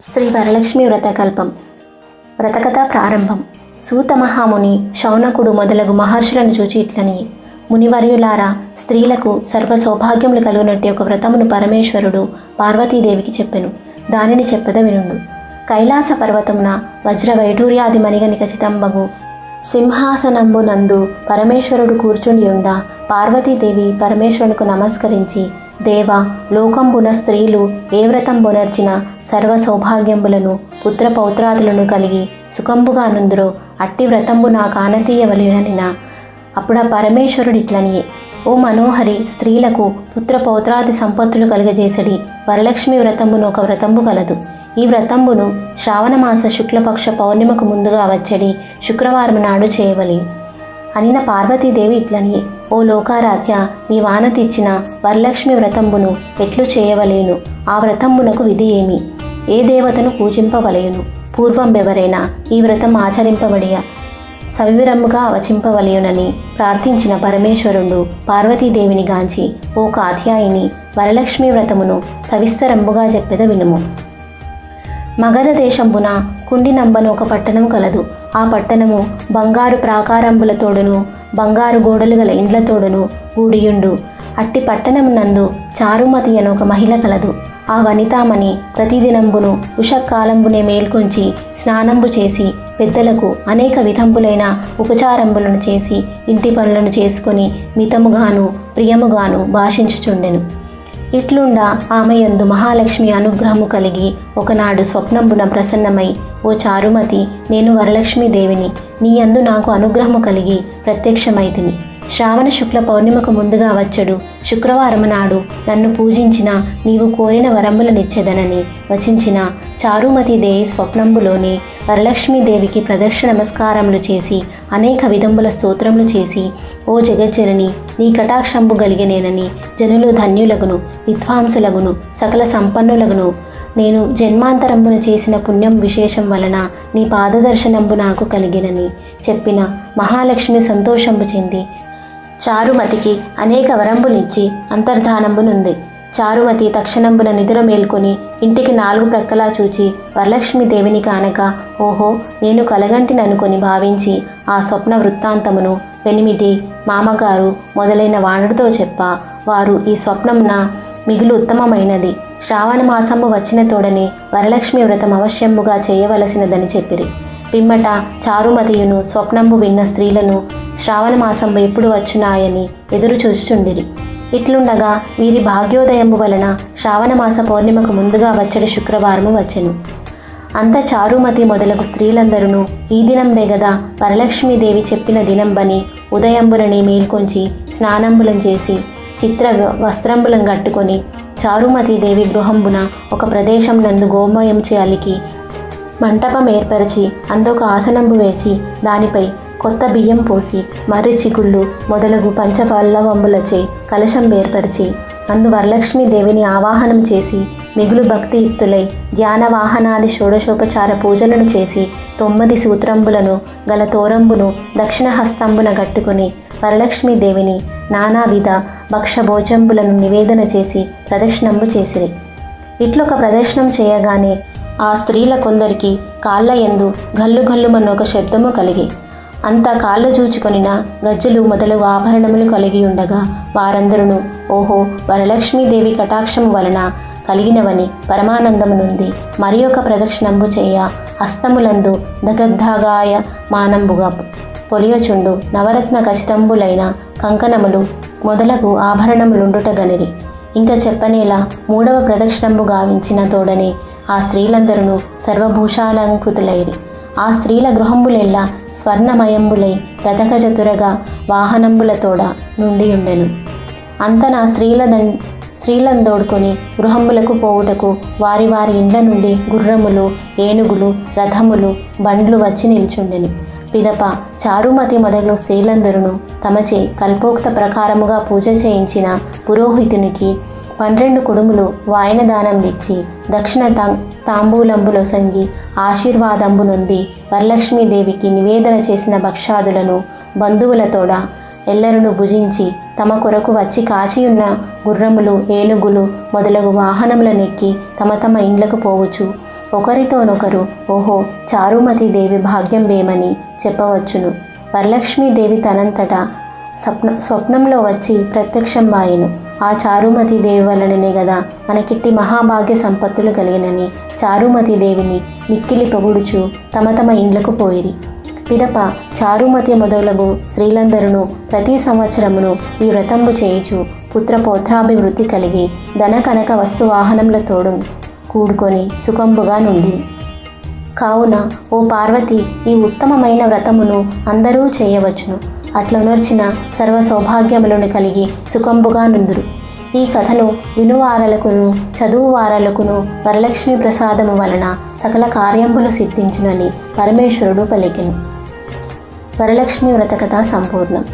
శ్రీ వరలక్ష్మి వ్రతకల్పం. వ్రతకథ ప్రారంభం. సూత మహాముని శౌనకుడు మొదలగు మహర్షులను చూచి ఇట్లని: మునివర్యులారా, స్త్రీలకు సర్వ సౌభాగ్యములు కలుగునట్టే ఒక వ్రతమును పరమేశ్వరుడు పార్వతీదేవికి చెప్పెను. దానిని చెప్పద వినుండు. కైలాస పర్వతమున వజ్ర వైఢూర్యాది మణిగని ఖచ్చితంబగు సింహాసనంబునందు పరమేశ్వరుడు కూర్చుండియుండ పార్వతీదేవి పరమేశ్వరునికి నమస్కరించి, దేవ, లోకంబున స్త్రీలు ఏ వ్రతంబునర్చిన సర్వ సౌభాగ్యంబులను పుత్ర పౌత్రాదులను కలిగి సుఖంబుగా నుందురో అట్టి వ్రతంబు నా కానతీయవలెననిన. అప్పుడు ఆ పరమేశ్వరుడు ఇట్లని: ఓ మనోహరి, స్త్రీలకు పుత్ర పౌత్రాది సంపత్తులు కలుగజేసడి వరలక్ష్మి వ్రతంబును ఒక వ్రతంబు కలదు. ఈ వ్రతంబును శ్రావణమాస శుక్లపక్ష పౌర్ణిమకు ముందుగా వచ్చడి శుక్రవారం నాడు చేయవలి అనిన పార్వతీదేవి ఇట్లని: ఓ లోకారాధ్య, నీ వానతిచ్చిన వరలక్ష్మి వ్రతంబును ఎట్లు చేయవలేను? ఆ వ్రతంబునకు విధి ఏమి? ఏ దేవతను పూజింపవలయును? పూర్వంబెవరైనా ఈ వ్రతం ఆచరింపబడియ సవివరముగా వచింపవలయునని ప్రార్థించిన పరమేశ్వరుడు పార్వతీదేవిని గాంచి, ఓ కాత్యాయిని, వరలక్ష్మి వ్రతమును సవిస్తరంబుగా చెప్పెద వినుము. మగధ దేశంబున కుండినంబను ఒక పట్టణం కలదు. ఆ పట్టణము బంగారు ప్రాకారంబులతోడును బంగారు గోడలు గల ఇండ్లతోడును గూడియుండు. అట్టి పట్టణం నందు చారుమతి అను ఒక మహిళ కలదు. ఆ వనితామణి ప్రతిదినంబును ఉషకాలంబునే మేల్కొంచి స్నానంబు చేసి పెద్దలకు అనేక విధంబులైన ఉపచారంబులను చేసి ఇంటి పనులను చేసుకొని మితముగాను ప్రియముగాను భాషించుచుండెను. ఇట్లుండా ఆమె యందు మహాలక్ష్మి అనుగ్రహము కలిగి ఒకనాడు స్వప్నంబున ప్రసన్నమై, ఓ చారుమతి, నేను వరలక్ష్మీ దేవిని, నీ యందు నాకు అనుగ్రహము కలిగి ప్రత్యక్షమైతిని. శ్రావణ శుక్ల పౌర్ణిమకు ముందుగా వచ్చడు శుక్రవారము నాడు నన్ను పూజించిన నీవు కోరిన వరంబులనిచ్చెదనని వచించిన చారుమతి దేవి స్వప్నంబులోని వరలక్ష్మీదేవికి ప్రదక్ష నమస్కారములు చేసి అనేక విధంబుల స్తోత్రములు చేసి, ఓ జగజ్జనని, నీ కటాక్షంబు గలిగినేనని జనులు ధన్యులగును, విద్వాంసులగును, సకల సంపన్నులగును. నేను జన్మాంతరంబున చేసిన పుణ్యం విశేషం వలన నీ పాదదర్శనంబు నాకు కలిగినని చెప్పిన మహాలక్ష్మి సంతోషంబు చెంది చారుమతికి అనేక వరంబులిచ్చి అంతర్ధానంబునుంది. చారుమతి తక్షణంబున నిద్ర మేల్కొని ఇంటికి 4 ప్రక్కలా చూచి వరలక్ష్మీదేవిని కానక, ఓహో, నేను కలగంటిననుకొని భావించి ఆ స్వప్న వృత్తాంతమును పెనిమిటి, మామగారు మొదలైన వాణుడితో చెప్ప, వారు ఈ స్వప్నంన మిగులు ఉత్తమమైనది, శ్రావణ మాసంబు వచ్చిన తోడనే వరలక్ష్మి వ్రతం అవశ్యంబుగా చేయవలసినదని చెప్పిరి. పిమ్మట చారుమతియును స్వప్నంబు విన్న స్త్రీలను శ్రావణ మాసంబు ఎప్పుడు వచ్చునాయని ఎదురు చూచుచుండిరి. ఇట్లుండగా వీరి భాగ్యోదయంబు వలన శ్రావణ మాస పౌర్ణిమకు ముందుగా వచ్చడి శుక్రవారము వచ్చెను. అంత చారుమతి మొదలగు స్త్రీలందరూ ఈ దినంబే గదా వరలక్ష్మీదేవి చెప్పిన దినంబని ఉదయంబులని మేల్కొంచి స్నానంబులం చేసి చిత్ర వస్త్రంబులం కట్టుకొని చారుమతీదేవి గృహంబున ఒక ప్రదేశం నందు గోమయం అలికి మంటపం ఏర్పరిచి అందొక ఆసనంబు వేసి దానిపై కొత్త బియ్యం పోసి మర్రి చిగుళ్ళు మొదలగు పంచపల్లవంబులచే కలశం ఏర్పరిచి అందు వరలక్ష్మీదేవిని ఆవాహనం చేసి మిగులు భక్తియుక్తులై ధ్యాన వాహనాది షోడశోపచార పూజలను చేసి 9 సూత్రంబులను గల తోరంబును దక్షిణ హస్తంబున గట్టుకుని వరలక్ష్మీదేవిని నానావిధ భక్షభోజంబులను నివేదన చేసి ప్రదక్షిణంబు చేసిరి. ఇట్లొక ప్రదక్షిణం చేయగానే ఆ స్త్రీల కొందరికి కాళ్ళ యందు గల్లు గల్లుమన్న ఒక శబ్దము కలిగి అంతా కాళ్ళు చూచుకొనిన గజ్జలు మొదలగు ఆభరణములు కలిగి ఉండగా వారందరూ, ఓహో, వరలక్ష్మీదేవి కటాక్షము వలన కలిగినవని పరమానందమునుంది మరి ఒక ప్రదక్షిణంబు చేయ హస్తములందు దగద్ధాగాయ మానంబుగా పొలియచుండు నవరత్న ఖచ్చితంబులైన కంకణములు మొదలగు ఆభరణములుండుట గనిరి. ఇంకా చెప్పనేలా 3వ ప్రదక్షిణంబు గావించిన తోడనే ఆ స్త్రీలందరూ సర్వభూషాలంకృతులైరి. ఆ స్త్రీల గృహంబులెల్లా స్వర్ణమయంబులై రథగజతురగా వాహనంబులతోడ నుండియుండెను. అంత నా స్త్రీలందోడుకొని గృహంబులకు పోవుటకు వారి వారి ఇండ్ల నుండి గుర్రములు, ఏనుగులు, రథములు, బండ్లు వచ్చి నిల్చుండెను. పిదప చారుమతి మొదలు స్త్రీలందరూ తమచే కల్పోక్త ప్రకారముగా పూజ చేయించిన పురోహితునికి 12 కుడుములు వాయనదానం ఇచ్చి దక్షిణ తాంబూలంబులొసంగి ఆశీర్వాదంబు నొంది వరలక్ష్మీదేవికి నివేదన చేసిన భక్షాదులను బంధువులతోడ ఎల్లరును భుజించి తమ కొరకు వచ్చి కాచియున్న గుర్రములు, ఏనుగులు మొదలగు వాహనములనెక్కి తమ తమ ఇండ్లకు పోవచ్చు ఒకరితోనొకరు ఓహో చారుమతి దేవి భాగ్యం వేమని చెప్పవచ్చును. వరలక్ష్మీదేవి తనంతటా స్వప్నంలో వచ్చి ప్రత్యక్షం వాయెను. ఆ చారుమతి దేవి వలననే గదా మనకిట్టి మహాభాగ్య సంపత్తులు కలిగినని చారుమతి దేవిని మిక్కిలి పొగుడుచు తమ తమ ఇండ్లకు పోయిరి. పిదప చారుమతి మొదలగు స్త్రీలందరూ ప్రతి సంవత్సరమును ఈ వ్రతంబు చేయుచు పుత్రపౌత్రాభివృద్ధి కలిగి ధన కనక వస్తువాహనములతోడు కూడుకొని సుఖంబుగా నుండి. కావున ఓ పార్వతి, ఈ ఉత్తమమైన వ్రతమును అందరూ చేయవచ్చును. అట్లొనర్చిన సర్వ సౌభాగ్యములను కలిగి సుఖంబుగా నుందురు. ఈ కథను వినువారలకును చదువువారలకును వరలక్ష్మి ప్రసాదము వలన సకల కార్యంబులు సిద్ధించునని పరమేశ్వరుడు పలికెను. వరలక్ష్మి వ్రత కథ సంపూర్ణం.